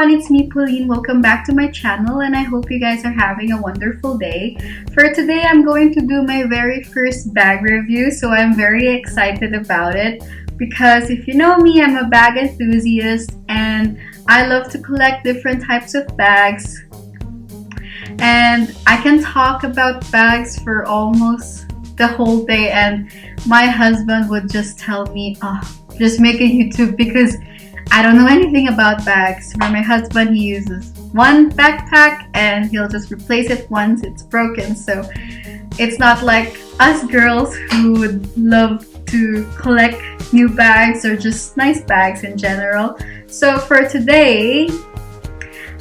everyone, it's me Pauline. Welcome back to my channel and I hope you guys are having a wonderful day. For today, I'm going to do my very first bag review, so I'm very excited about it because if you know me, I'm a bag enthusiast and I love to collect different types of bags. And I can talk about bags for almost the whole day, and my husband would just tell me, oh, just make a YouTube because I don't know anything about bags. For my husband, he uses one backpack and he'll just replace it once it's broken. So it's not like us girls who would love to collect new bags or just nice bags in general. So for today,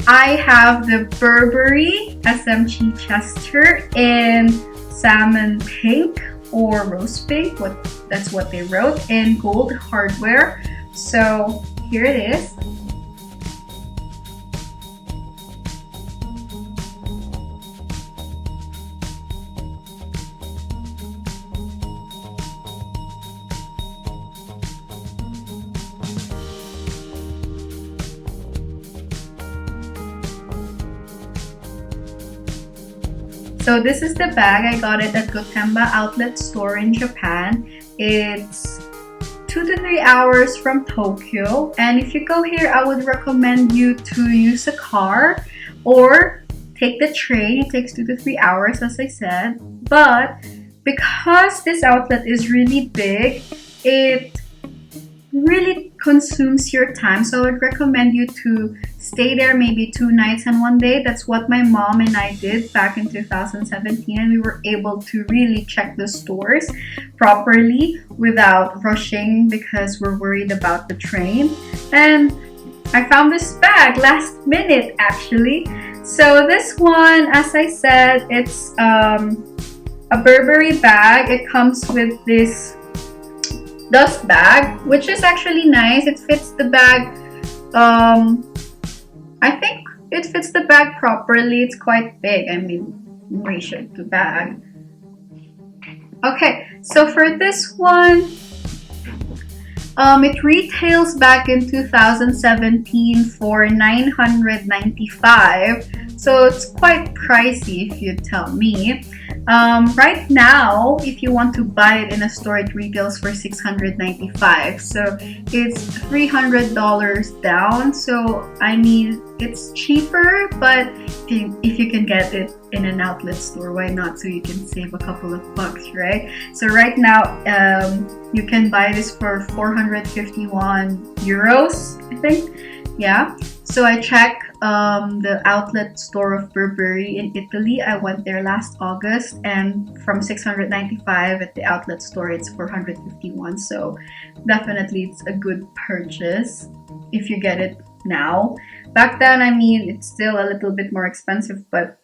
I have the Burberry SM Chichester in salmon pink or rose pink. That's what they wrote, in gold hardware. So here it is. So this is the bag. I got it at Gotemba outlet store in Japan. It's 2 to 3 hours from Tokyo, and if you go here, I would recommend you to use a car or take the train. It takes 2 to 3 hours, as I said, but because this outlet is really big, it really consumes your time, so I would recommend you to stay there maybe 2 nights and 1 day. That's what my mom and I did back in 2017, and we were able to really check the stores properly without rushing because we're worried about the train. And I found this bag last minute actually. So this one, as I said, it's a Burberry bag. It comes with this dust bag, which is actually nice. It fits the bag. I think it fits the bag properly. It's quite big. I mean, ratio to bag. Okay, so for this one, it retails back in 2017 for $995. So it's quite pricey if you tell me. Right now, if you want to buy it in a store, it retails for $695. So it's $300 down. So I mean, it's cheaper, but if you can get it in an outlet store, why not? So you can save a couple of bucks, right? So right now, you can buy this for 451 euros, I think. Yeah. So I checked the outlet store of Burberry in Italy. I went there last August, and from 695 at the outlet store, it's 451. So definitely it's a good purchase if you get it now. Back then, I mean, it's still a little bit more expensive, but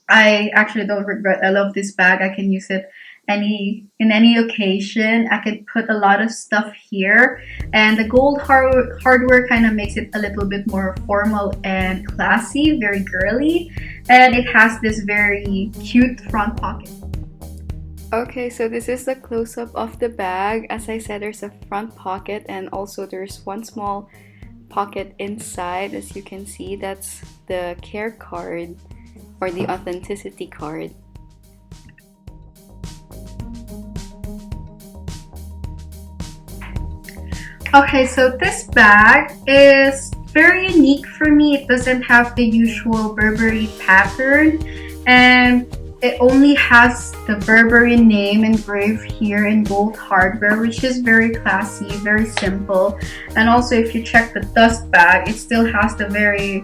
I actually don't regret. I love this bag. I can use it in any occasion. I could put a lot of stuff here, and the gold hardware kind of makes it a little bit more formal and classy, very girly, and it has this very cute front pocket. Okay, so this is the close-up of the bag. As I said, there's a front pocket and also there's one small pocket inside. As you can see, that's the care card or the authenticity card. Okay, so this bag is very unique for me. It doesn't have the usual Burberry pattern, and it only has the Burberry name engraved here in gold hardware, which is very classy, very simple. And also, if you check the dust bag, it still has the very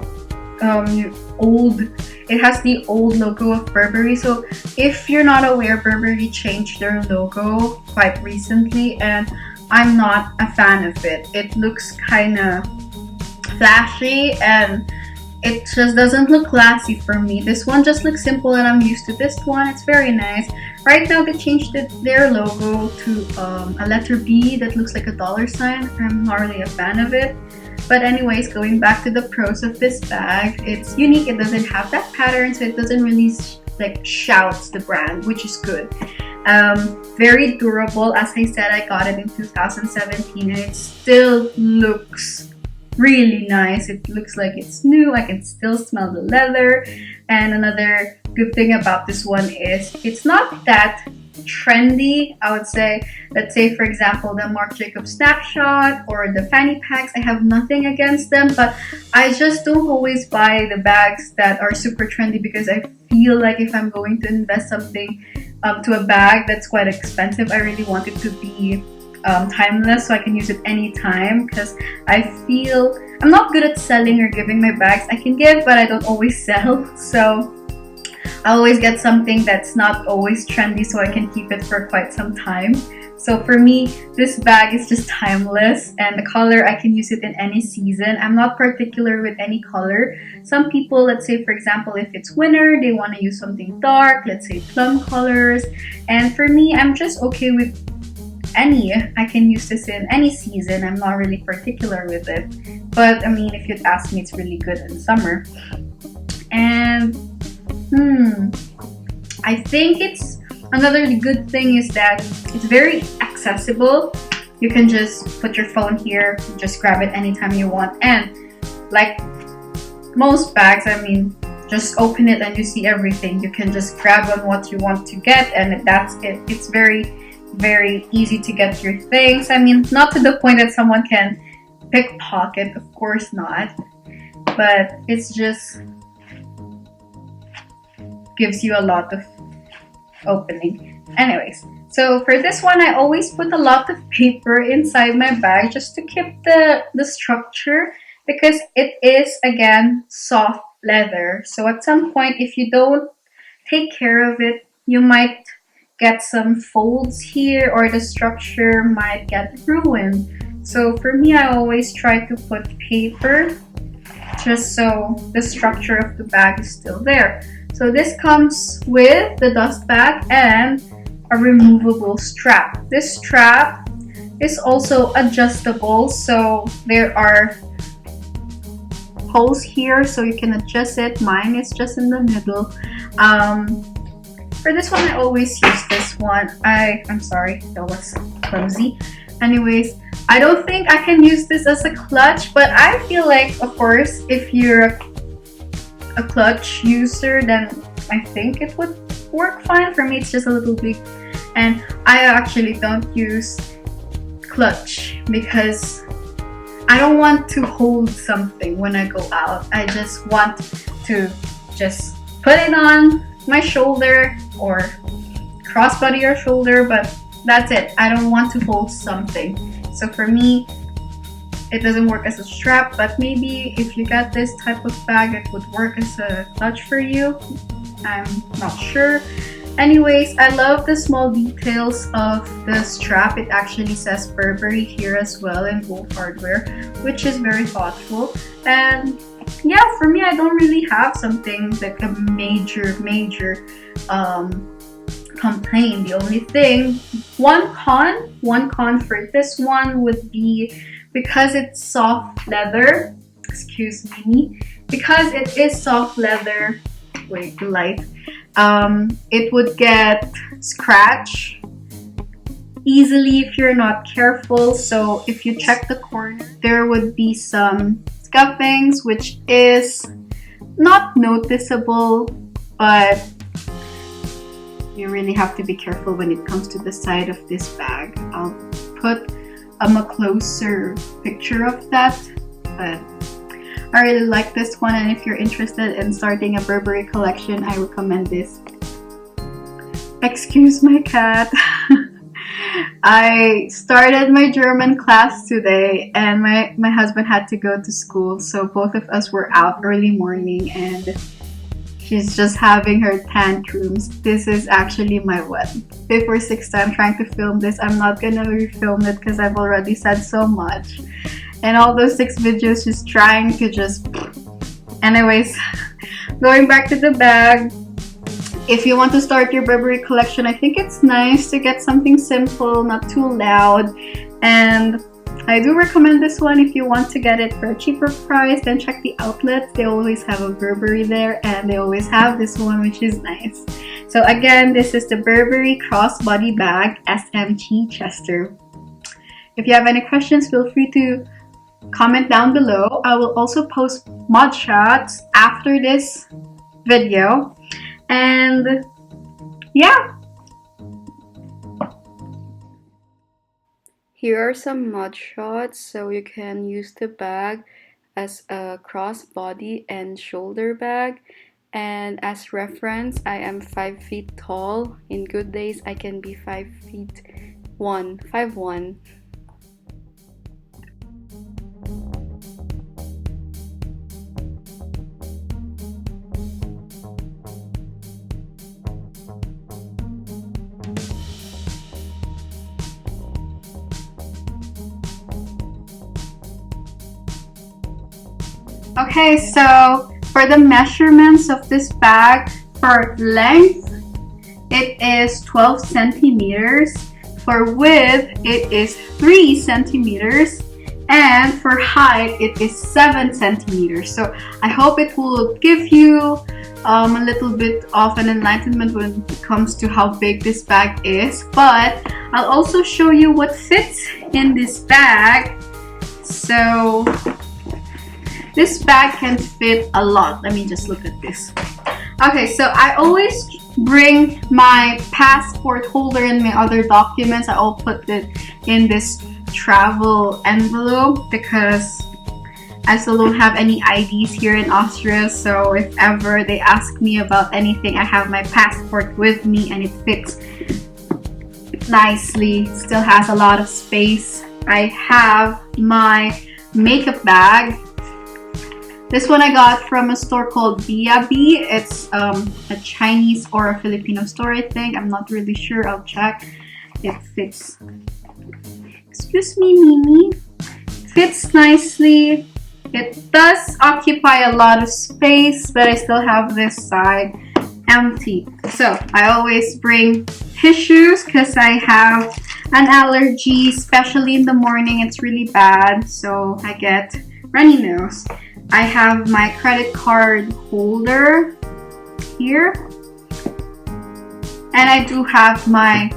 it has the old logo of Burberry. So if you're not aware, Burberry changed their logo quite recently, and I'm not a fan of it. It looks kind of flashy and it just doesn't look classy for me. This one just looks simple and I'm used to this one. It's very nice. Right now they changed their logo to a letter B that looks like a $sign. I'm not really a fan of it. But anyways, going back to the pros of this bag, it's unique. It doesn't have that pattern, so it doesn't really like shouts the brand, which is good. Very durable. As I said, I got it in 2017 and it still looks really nice. It looks like it's new. I can still smell the leather. And another good thing about this one is it's not that trendy, I would say. Let's say, for example, the Marc Jacobs Snapshot or the fanny packs. I have nothing against them, but I just don't always buy the bags that are super trendy because I feel like if I'm going to invest something to a bag that's quite expensive, I really want it to be timeless so I can use it anytime, because I feel I'm not good at selling or giving my bags. I can give, but I don't always sell, so I always get something that's not always trendy so I can keep it for quite some time. So for me, this bag is just timeless, and the color, I can use it in any season. I'm not particular with any color. Some people, let's say for example, if it's winter, they want to use something dark, let's say plum colors. And for me, I'm just okay with any. I can use this in any season. I'm not really particular with it. But I mean, if you'd ask me, it's really good in summer. And I think it's another good thing is that it's very accessible. You can just put your phone here, just grab it anytime you want. And like most bags, I mean, just open it and you see everything. You can just grab on what you want to get, and that's it. It's very easy to get your things. I mean, not to the point that someone can pickpocket, of course not, but it's just gives you a lot of opening. Anyways, so for this one, I always put a lot of paper inside my bag just to keep the structure, because it is, again, soft leather. So at some point, if you don't take care of it, you might get some folds here, or the structure might get ruined. So for me, I always try to put paper just so the structure of the bag is still there. So this comes with the dust bag and a removable strap. This strap is also adjustable, so there are holes here so you can adjust it. Mine is just in the middle. For this one, I always use this one. I'm sorry, that was clumsy. Anyways, I don't think I can use this as a clutch, but I feel like, of course, if you're a clutch user, then I think it would work fine. For me, it's just a little big, and I actually don't use clutch because I don't want to hold something when I go out. I just want to just put it on my shoulder or crossbody or shoulder, but that's it. I don't want to hold something. So for me, it doesn't work as a strap, but maybe if you got this type of bag, it would work as a clutch for you. I'm not sure. Anyways, I love the small details of the strap. It actually says Burberry here as well in gold hardware, which is very thoughtful. And yeah, for me, I don't really have something like a major complaint. The only thing, one con for this one would be because it's soft leather. Excuse me. Because it is soft leather. Wait, the light. It would get scratched easily if you're not careful. So if you check the corner, there would be some scuffings, which is not noticeable, but you really have to be careful when it comes to the side of this bag. I'll put a closer picture of that, but I really like this one, and if you're interested in starting a Burberry collection, I recommend this. Excuse my cat. I started my German class today, and my husband had to go to school, so both of us were out early morning, and she's just having her tantrums. This is actually my what? 5th or 6th time trying to film this. I'm not gonna refilm it because I've already said so much. And all those 6 videos just trying to just... Anyways, going back to the bag. If you want to start your Burberry collection, I think it's nice to get something simple, not too loud. And I do recommend this one if you want to get it for a cheaper price. Then check the outlets. They always have a Burberry there, and they always have this one, which is nice. So again, this is the Burberry Crossbody Bag SM Chichester. If you have any questions, feel free to comment down below. I will also post mod shots after this video. And yeah. Here are some mud shots, so you can use the bag as a crossbody and shoulder bag. And as reference, I am 5 feet tall. In good days, I can be 5'1". Okay, so for the measurements of this bag, for length, it is 12 centimeters. For width, it is 3 centimeters. And for height, it is 7 centimeters. So I hope it will give you a little bit of an enlightenment when it comes to how big this bag is. But I'll also show you what fits in this bag. So this bag can fit a lot. Let me just look at this. Okay, so I always bring my passport holder and my other documents. I'll put it in this travel envelope because I still don't have any IDs here in Austria. So if ever they ask me about anything, I have my passport with me and it fits nicely. It still has a lot of space. I have my makeup bag. This one I got from a store called B. It's a Chinese or a Filipino store, I think. I'm not really sure. I'll check. It fits. Excuse me, Mimi. Fits nicely. It does occupy a lot of space, but I still have this side empty. So I always bring tissues because I have an allergy, especially in the morning. It's really bad, so I get runny nose. I have my credit card holder here, and I do have my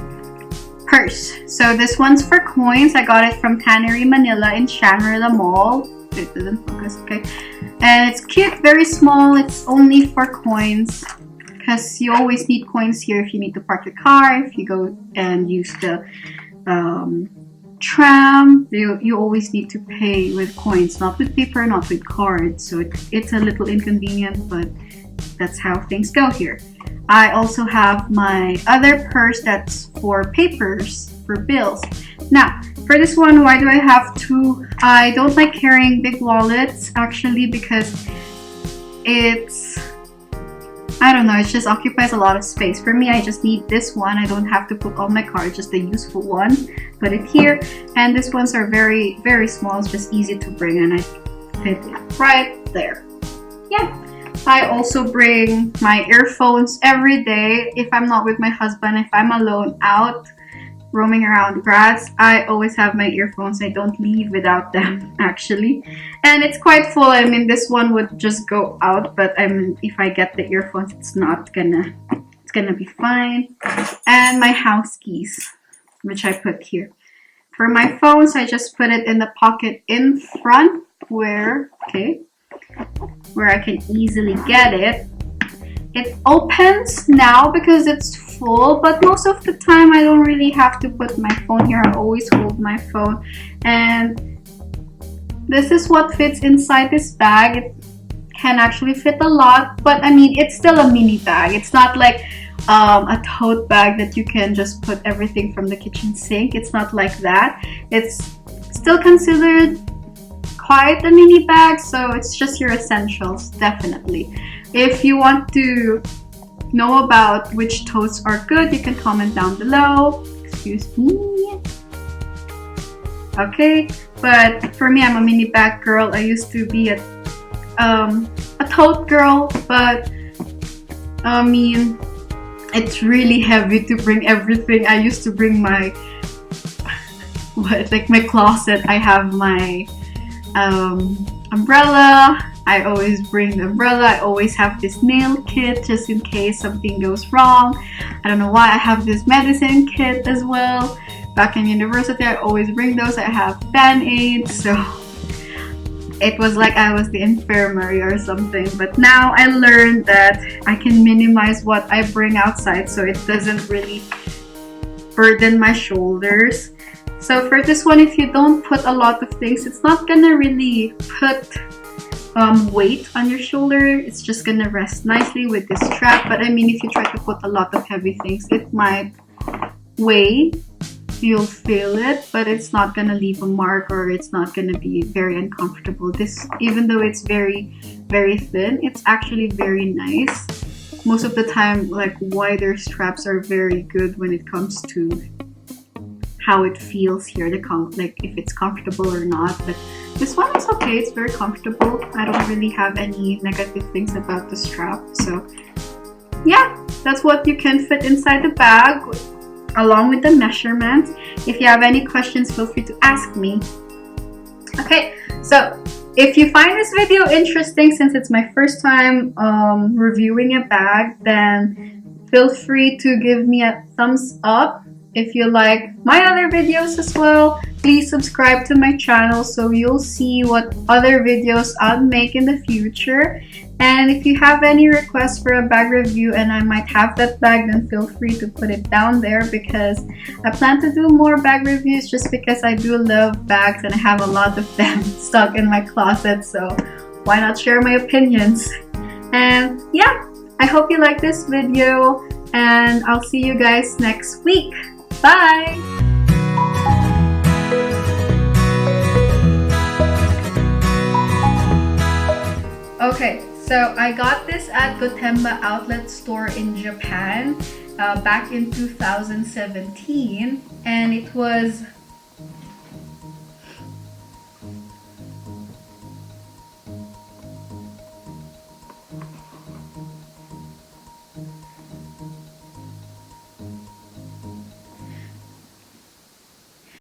purse. So this one's for coins. I got it from Tannery Manila in Shangri-La Mall. It doesn't focus, okay. And it's cute, very small. It's only for coins because you always need coins here if you need to park the car, if you go and use the tram. You always need to pay with coins, not with paper, not with cards. So it's a little inconvenient, but that's how things go here. I also have my other purse that's for papers, for bills. Now, for this one, why do I have two? I don't like carrying big wallets actually because I don't know, it just occupies a lot of space. For me, I just need this one. I don't have to put all my cards, just the useful one. Put it here. And these ones are very, very small. It's just easy to bring and I fit it right there. Yeah. I also bring my earphones every day. If I'm not with my husband, if I'm alone out roaming around grass, I always have my earphones. I don't leave without them actually. And it's quite full. I mean, this one would just go out, but if I get the earphones, it's gonna be fine. And my house keys, which I put here. For my phones, I just put it in the pocket in front where I can easily get it. It opens now because it's full, but most of the time I don't really have to put my phone here. I always hold my phone. And this is what fits inside this bag. It can actually fit a lot, but I mean, it's still a mini bag. It's not like a tote bag that you can just put everything from the kitchen sink. It's not like that. It's still considered quite a mini bag, so it's just your essentials, definitely. If you want to know about which totes are good, you can comment down below. Excuse me. Okay, but for me, I'm a mini bag girl. I used to be a tote girl, but I mean, it's really heavy to bring everything. I used to bring my my closet. I have my umbrella. I always bring the umbrella. I always have this nail kit just in case something goes wrong. I don't know why. I have this medicine kit as well. Back in university, I always bring those. I have Band-Aids. So it was like I was the infirmary or something. But now I learned that I can minimize what I bring outside so it doesn't really burden my shoulders. So for this one, if you don't put a lot of things, it's not gonna really put weight on your shoulder. It's just gonna rest nicely with this strap. But I mean, if you try to put a lot of heavy things, it might weigh. You'll feel it, but it's not gonna leave a mark, or it's not gonna be very uncomfortable. This, even though it's very, very thin, it's actually very nice. Most of the time, like, wider straps are very good when it comes to how it feels here, like if it's comfortable or not. But this one is okay, it's very comfortable. I don't really have any negative things about the strap. So yeah, that's what you can fit inside the bag along with the measurements. If you have any questions, feel free to ask me. Okay, so if you find this video interesting, since it's my first time reviewing a bag, then feel free to give me a thumbs up. If you like my other videos as well, please subscribe to my channel so you'll see what other videos I'll make in the future. And if you have any requests for a bag review and I might have that bag, then feel free to put it down there, because I plan to do more bag reviews just because I do love bags and I have a lot of them stuck in my closet. So why not share my opinions? And yeah, I hope you like this video, and I'll see you guys next week. Bye! Okay, so I got this at Gotemba outlet store in Japan back in 2017, and it was